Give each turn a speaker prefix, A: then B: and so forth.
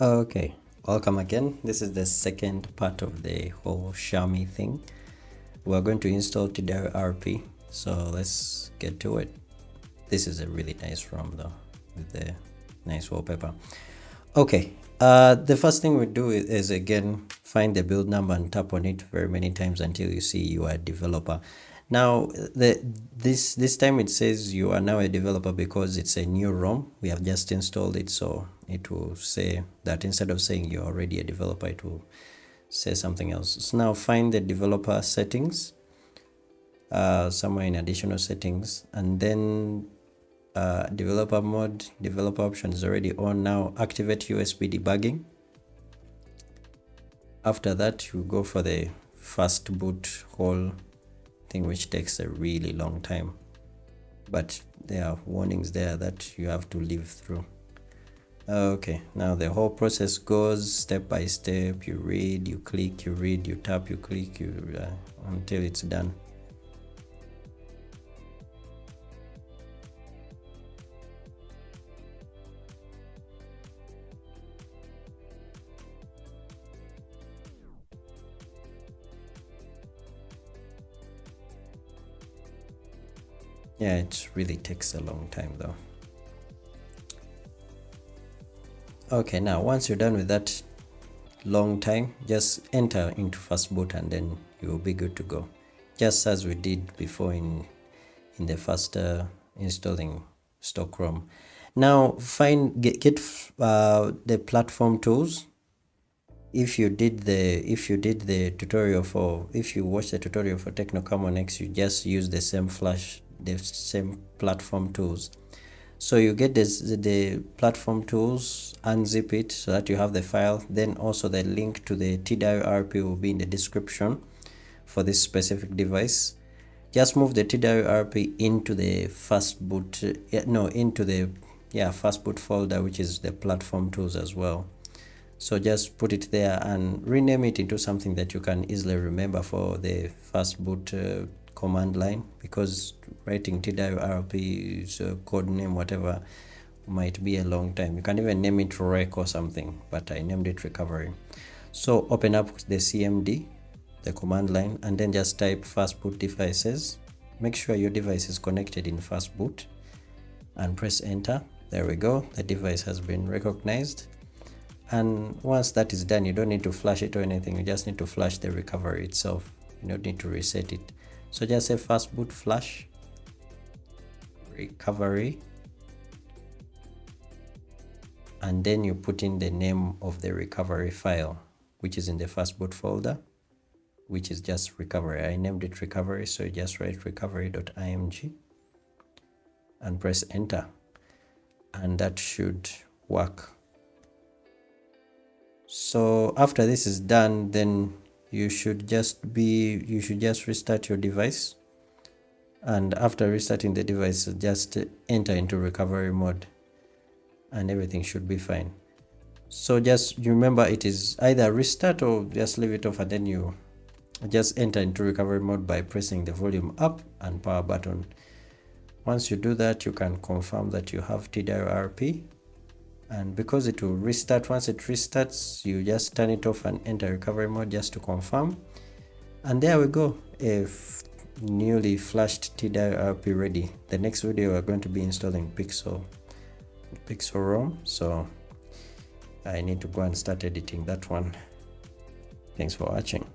A: Okay, welcome again. This is the second part of the whole Xiaomi thing. We're going to install TWRP, so let's get to it. This is a really nice ROM though, with the nice wallpaper. Okay, the first thing we do is again find the build number and tap on it very many times until you see you are a developer. Now this time it says you are now a developer because it's a new ROM. We have just installed it, so it will say that instead of saying you're already a developer, it will say something else. So now find the developer settings, somewhere in additional settings, and then developer mode, developer option is already on. Now activate USB debugging. After that, you go for the fast boot whole thing, which takes a really long time, but there are warnings there that you have to live through. Okay, now the whole process goes step by step. You read, you click, you read, you tap, you click, until it's done. Yeah, it really takes a long time though. Okay, now once you're done with that long time, just enter into fastboot and then you will be good to go, just as we did before in the first installing stock ROM. Now get the platform tools. If you did the tutorial for, if you watch the tutorial for Techno X, you just use the same platform tools. So you get the platform tools, unzip it so that you have the file. Then also the link to the TWRP will be in the description for this specific device. Just move the TWRP into the fastboot folder, which is the platform tools as well. So just put it there and rename it into something that you can easily remember for the fastboot command line, because writing TWRP is a code name, whatever, might be a long time. You can even name it rec or something, but I named it recovery. So open up the CMD, the command line, and then just type fastboot devices. Make sure your device is connected in fastboot and press enter. There we go, the device has been recognized. And once that is done, you don't need to flash it or anything, you just need to flash the recovery itself. You don't need to reset it. So just say fastboot flash recovery, and then you put in the name of the recovery file, which is in the fastboot folder, which is just recovery. I named it recovery, so you just write recovery.img and press enter, and that should work. So after this is done, then you should just restart your device, and after restarting the device, just enter into recovery mode and everything should be fine. So just remember, it is either restart or just leave it off, and then you just enter into recovery mode by pressing the volume up and power button. Once you do that, you can confirm that you have TWRP, and because it will restart, once it restarts, you just turn it off and enter recovery mode just to confirm. And there we go, a newly flashed TWRP ready. The next video we're going to be installing Pixel ROM, so I need to go and start editing that one. Thanks for watching.